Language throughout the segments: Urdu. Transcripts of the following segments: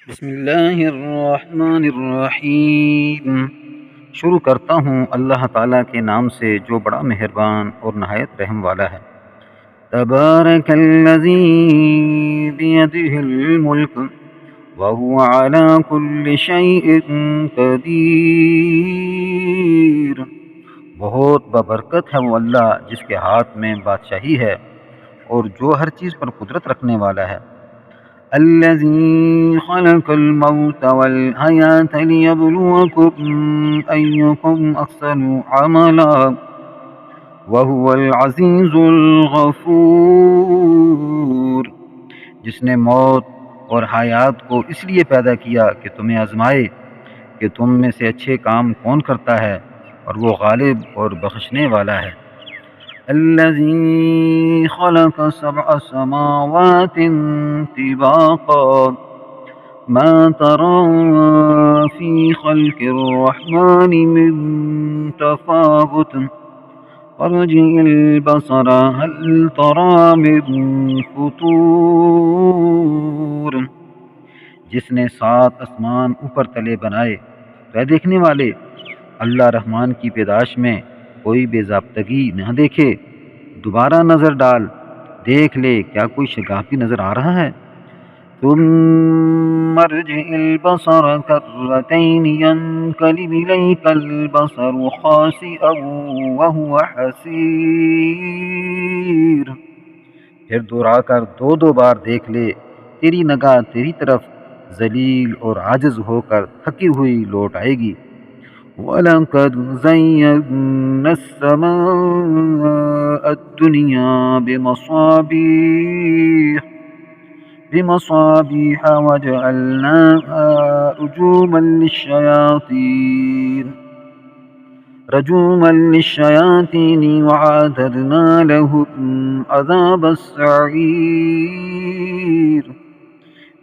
بسم اللہ الرحمن الرحیم۔ شروع کرتا ہوں اللہ تعالیٰ کے نام سے جو بڑا مہربان اور نہایت رحم والا ہے۔ تبارک الذی بیدہ الملک وہو علی کل شیء قدیر۔ بہت بابرکت ہے وہ اللہ جس کے ہاتھ میں بادشاہی ہے اور جو ہر چیز پر قدرت رکھنے والا ہے۔ الذي خلق الموت والحياة ليبلوكم أيكم أحسن عملا وهو العزيز الغفور۔ جس نے موت اور حیات کو اس لیے پیدا کیا کہ تمہیں آزمائے کہ تم میں سے اچھے کام کون کرتا ہے، اور وہ غالب اور بخشنے والا ہے۔ الذي خلق 7 سماوات طباقا ما ترى في خلق الرحمن من تفاوت فارجع البصر هل ترى من فطور۔ جس نے 7 آسمان اوپر تلے بنائے تو اے دیکھنے والے، اللہ رحمان کی پیدائش میں کوئی بے ضابطگی نہ دیکھے، دوبارہ نظر ڈال، دیکھ لے کیا کوئی شگافی نظر آ رہا ہے۔ ثم ارجع البصر كرتين ينقلب إليك البصر خاسئا وهو حسير۔ پھر دوہرا کر دو بار دیکھ لے، تیری نگاہ تیری طرف ذلیل اور عاجز ہو کر تھکی ہوئی لوٹ آئے گی۔ وَلَقَدْ زَيَّنَّا السَّمَاءَ الدُّنْيَا بِمَصَابِيحَ وَجَعَلْنَاهَا رُجُومًا لِلشَّيَاطِينِ وَأَعْتَدْنَا لَهُمْ عَذَابَ السَّعِيرِ۔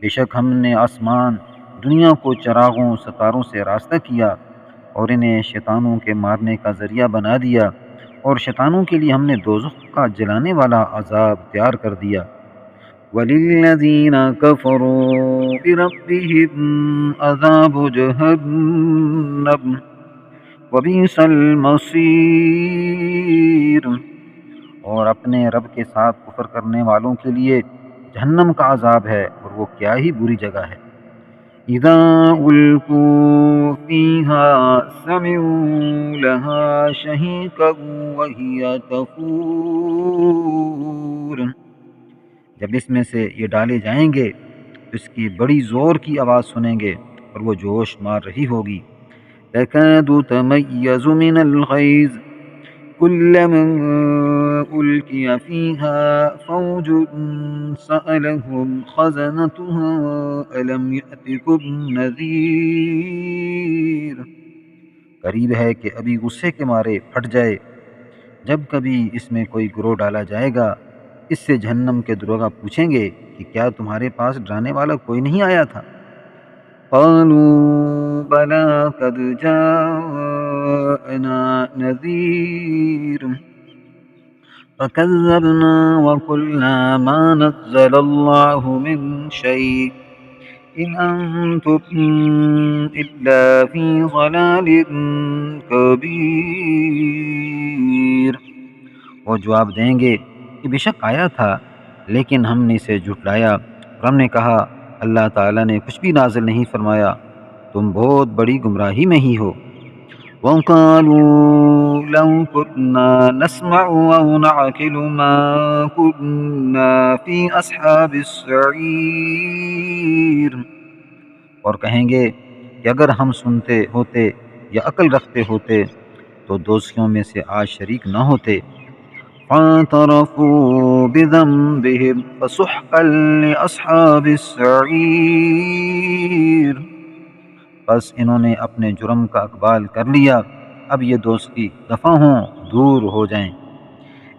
بے شک ہم نے آسمان دنیا کو چراغوں ستاروں سے راستہ کیا اور انہیں شیطانوں کے مارنے کا ذریعہ بنا دیا، اور شیطانوں کے لیے ہم نے دوزخ کا جلانے والا عذاب تیار کر دیا۔ وَلِلَّذِينَ كَفَرُوا بِرَبِّهِمْ عَذَابُ جَهَنَّمَ وَبِئْسَ الْمَصِيرُ۔ اور اپنے رب کے ساتھ کفر کرنے والوں کے لیے جہنم کا عذاب ہے، اور وہ کیا ہی بری جگہ ہے۔ اذا القوا فيها سمعوا لها شهيقا وهي تفور۔ جب اس میں سے یہ ڈالے جائیں گے تو اس کی بڑی زور کی آواز سنیں گے اور وہ جوش مار رہی ہوگی۔ تكاد تميز من الغيظ كلما ألقي فيها فوج سألهم خزنتها ألم يأتكم نذير۔ قریب ہے کہ ابھی غصے کے مارے پھٹ جائے جب کبھی اس میں کوئی گروہ ڈالا جائے گا۔ اس سے جہنم کے دروغہ پوچھیں گے کہ کیا تمہارے پاس ڈرانے والا کوئی نہیں آیا تھا؟ قالوا بلى قد جاءنا نذير فكذبنا وقلنا ما نزل الله من شيء إن أنتم إلا في ضلال كبير۔ وہ جواب دیں گے کہ بے شک آیا تھا، لیکن ہم نے اسے جھٹلایا، اور ہم نے کہا اللہ تعالیٰ نے کچھ بھی نازل نہیں فرمایا، تم بہت بڑی گمراہی میں ہی ہو۔ وَقَالُوا لَوْ كُنَّا نَسْمَعُ أَوْ نَعْقِلُ مَا كُنَّا فِي أَصْحَابِ السَّعِيرِ۔ اور کہیں گے کہ اگر ہم سنتے ہوتے یا عقل رکھتے ہوتے تو دوزخیوں میں سے آج شریک نہ ہوتے۔ فَاعْتَرَفُوا بِذَنبِهِمْ فَسُحْقًا لِأَصْحَابِ السَّعِيرِ۔ بس انہوں نے اپنے جرم کا اقبال کر لیا، اب یہ دوزخی دفع ہوں، دور ہو جائیں۔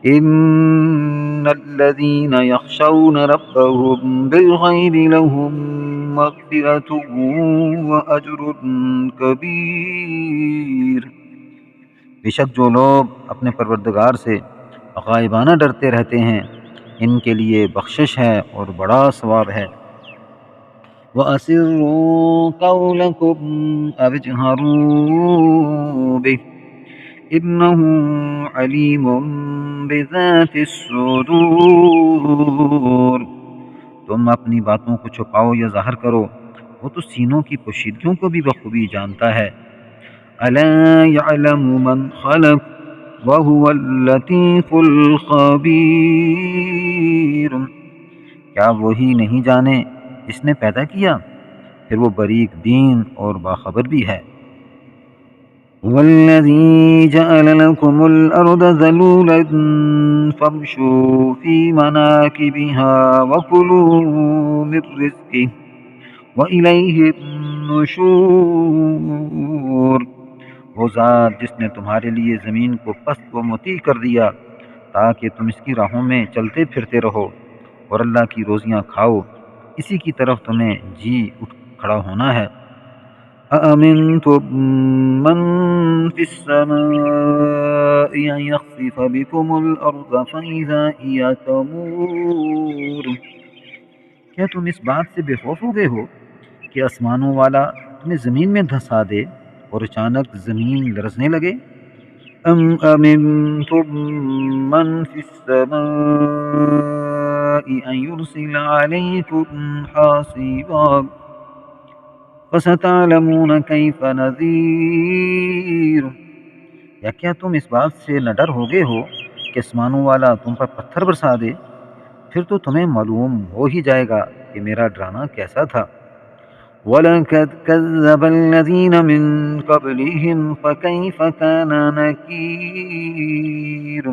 ان الذين يخشون ربهم بالغيب لهم مغفرة وأجر كبير۔ بے شک جو لوگ اپنے پروردگار سے غائبانہ ڈرتے رہتے ہیں، ان کے لیے بخشش ہے اور بڑا ثواب ہے۔ وَأَسِرُّوا قَوْلَكُمْ أَوِ اجْهَرُوا بِهِ إِنَّهُ عَلِيمٌ بِذَاتِ الصُّدُورِ۔ تم اپنی باتوں کو چھپاؤ یا ظاہر کرو، وہ تو سینوں کی پوشیدگیوں کو بھی بخوبی جانتا ہے۔ أَلَا يَعْلَمُ مَنْ خَلَقَ وَهُوَ اللَّطِيفُ الْخَبِيرُ۔ کیا وہی نہیں جانے جس نے پیدا کیا، پھر وہ باریک بین اور باخبر بھی ہے۔ هُوَ الَّذِي جَعَلَ لَكُمُ الْأَرْضَ ذَلُولًا فَامْشُوا فِي مَنَاكِبِهَا وَكُلُوا مِن رِّزْقِهِ وَإِلَيْهِ النُّشُورُ۔ وہ ذات جس نے تمہارے لیے زمین کو پست و مطیع کر دیا تاکہ تم اس کی راہوں میں چلتے پھرتے رہو، اور اللہ کی روزیاں کھاؤ، اسی کی طرف تمہیں جی اٹھ کھڑا ہونا ہے۔ أَأَمِنتُم مَّن فِي السَّمَاءِ أَن يَخْسِفَ بِكُمُ الْأَرْضَ فَإِذَا هِيَ تَمُورُ۔ کیا تم اس بات سے بے خوف ہو گئے ہو کہ آسمانوں والا تمہیں زمین میں دھسا دے اور اچانک زمین لرزنے لگے؟ أَمْ أَمِنتُم مَّن فِي السَّمَاءِ أَن يُرْسِلَ عَلَيْكُمْ حَاصِبًا فَسَتَعْلَمُونَ كَيْفَ نَذِيرِ۔ یا کیا تم اس بات سے نہ ڈر ہو گئے ہو کہ آسمانوں والا تم پر پتھر برسا دے؟ پھر تو تمہیں معلوم ہو ہی جائے گا کہ میرا ڈرانا کیسا تھا۔ وَلَقَدْ كَذَّبَ الَّذِينَ مِن قَبْلِهِمْ فَكَيْفَ كَانَ نَكِيرِ۔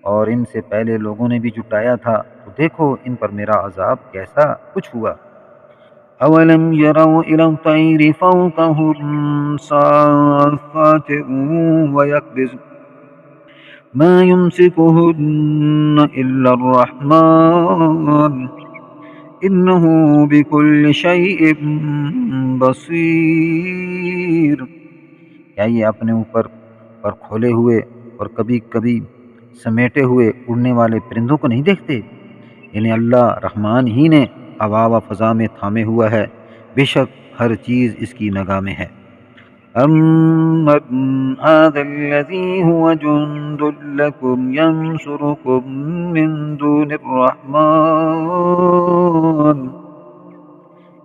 اور ان سے پہلے لوگوں نے بھی جھٹلایا تھا، تو دیکھو ان پر میرا عذاب کیسا کچھ ہوا۔ أَوَلَمْ يَرَوْا إِلَى الطَّيْرِ فَوْقَهُمْ صَافَّاتٍ وَيَقْبِضْنَ مَا يُمْسِكُهُنَّ إِلَّا الرَّحْمَنُ إِنَّهُ بِكُلِّ شَيْءٍ بَصِيرٌ۔ کیا یہ اپنے اوپر پر کھولے ہوئے اور کبھی کبھی سمیٹے ہوئے اڑنے والے پرندوں کو نہیں دیکھتے؟ یعنی اللہ رحمان ہی نے ہوا و فضا میں تھامے ہوا ہے، بے شک ہر چیز اس کی نگاہ میں ہے۔ أَمَّنْ هَٰذَا الَّذِي هُوَ جُندٌ لَّكُمْ يَنصُرُكُم مِّن دُونِ الرَّحْمَٰنِ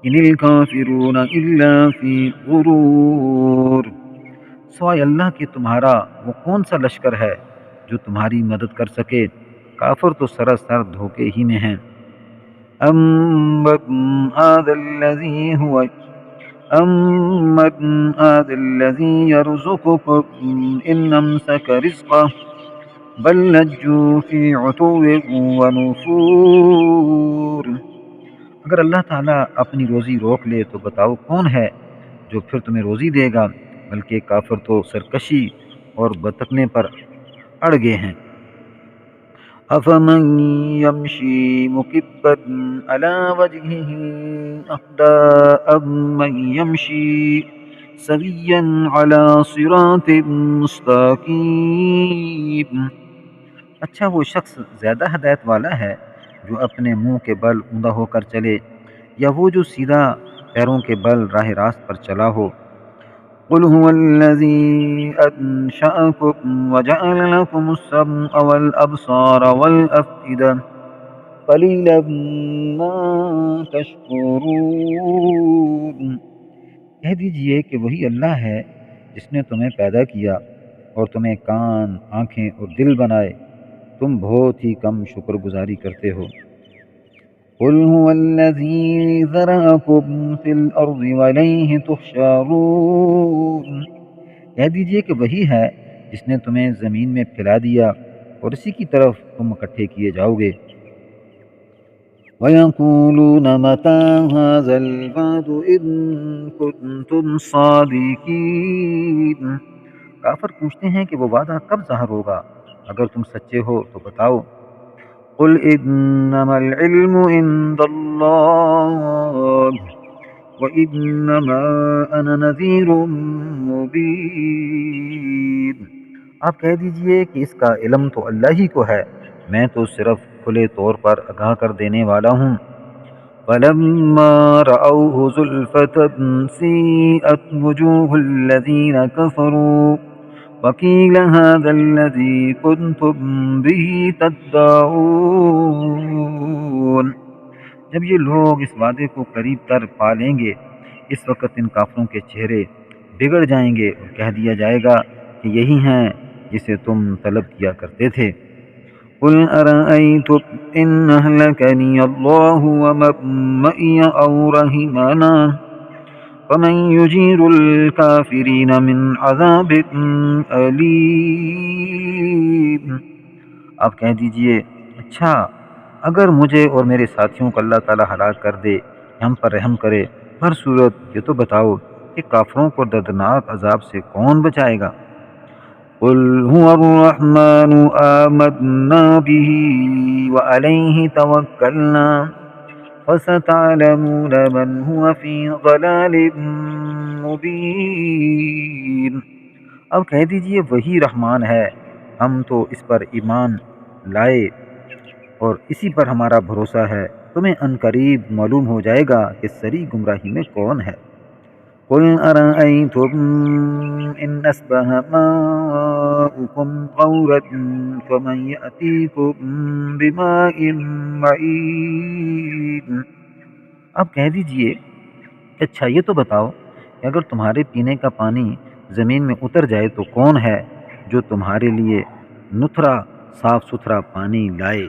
إِنِ الْكَافِرُونَ إِلَّا فِي غُرُورٍ۔ سوائے اللہ کے تمہارا وہ کون سا لشکر ہے جو تمہاری مدد کر سکے؟ کافر تو سراسر دھوکے ہی میں ہیں۔ أَمَّنْ هَٰذَا الَّذِي يَرْزُقُكُمْ إِنْ أَمْسَكَ رِزْقَهُ بَل لَّجُّوا فِي عُتُوٍّ وَنُفُورٍ۔ اگر اللہ تعالیٰ اپنی روزی روک لے تو بتاؤ کون ہے جو پھر تمہیں روزی دے گا، بلکہ کافر تو سرکشی اور بتکنے پر اڑ گئے ہیں۔ أَفَمَن يَمْشِي مُكِبًّا عَلَىٰ وَجْهِهِ أَهْدَىٰ أَمَّن يَمْشِي سَوِيًّا عَلَىٰ صِرَاطٍ مُّسْتَقِيمٍ۔ اچھا وہ شخص زیادہ ہدایت والا ہے جو اپنے منہ کے بل اوندا ہو کر چلے، یا وہ جو سیدھا پیروں کے بل راہ راست پر چلا ہو۔ قُلْ هُوَ الَّذِي أَنشَأَكُمْ وَجَعَلَ لَكُمُ السَّمْعَ وَالْأَبْصَارَ وَالْأَفْئِدَةَ قَلِيلًا مَّا تَشْكُرُونَ۔ کہہ دیجئے کہ وہی اللہ ہے جس نے تمہیں پیدا کیا اور تمہیں کان، آنکھیں اور دل بنائے، تم بہت ہی کم شکر گزاری کرتے ہو۔ قُلْ هُوَ الَّذِي ذَرَأَكُمْ فِي الْأَرْضِ وَإِلَيْهِ تُحْشَرُونَ۔ کہہ دیجئے کہ وہی ہے جس نے تمہیں زمین میں پھیلا دیا اور اسی کی طرف تم اکٹھے کیے جاؤ گے۔ وَيَقُولُونَ مَتَىٰ هَٰذَا الْوَعْدُ إِن كُنتُمْ صَادِقِينَ۔ کافر پوچھتے ہیں کہ وہ وعدہ کب ظاہر ہوگا؟ اگر تم سچے ہو تو بتاؤ۔ قُلْ إِنَّمَا الْعِلْمُ عِندَ اللَّهِ وَإِنَّمَا أَنَا نَذِيرٌ مُّبِينٌ۔ آپ کہہ دیجئے کہ اس کا علم تو اللہ ہی کو ہے، میں تو صرف کھلے طور پر آگاہ کر دینے والا ہوں۔ فلما رأوه زلفة سيئت وجوه الذين كفروا وقيل هذا الذي كنتم به تدعون۔ جب یہ لوگ اس وعدے کو قریب تر پا لیں گے، اس وقت ان کافروں کے چہرے بگڑ جائیں گے اور کہہ دیا جائے گا کہ یہی ہیں جسے تم طلب کیا کرتے تھے۔ قل أرأيتم إن أهلكني الله ومن معي أو رحمنا فمن يجير الكافرين من عذاب أليم۔ آپ کہہ دیجئے، اچھا اگر مجھے اور میرے ساتھیوں کو اللہ تعالیٰ ہلاک کر دے یا ہم پر رحم کرے، ہر صورت یہ تو بتاؤ کہ کافروں کو دردناک عذاب سے کون بچائے گا؟ قل هو الرحمن آمنا به وعليه توکلنا فستعلمون من هو في ضلال مبین۔ اب کہہ دیجئے وہی رحمان ہے، ہم تو اس پر ایمان لائے اور اسی پر ہمارا بھروسہ ہے، تمہیں عنقریب معلوم ہو جائے گا کہ سری گمراہی میں کون ہے۔ قل أرأيتم إن أصبح ماؤكم غورا فمن يأتيكم بماء معين۔ اب کہہ دیجئے، اچھا یہ تو بتاؤ کہ اگر تمہارے پینے کا پانی زمین میں اتر جائے تو کون ہے جو تمہارے لیے نتھرا صاف ستھرا پانی لائے؟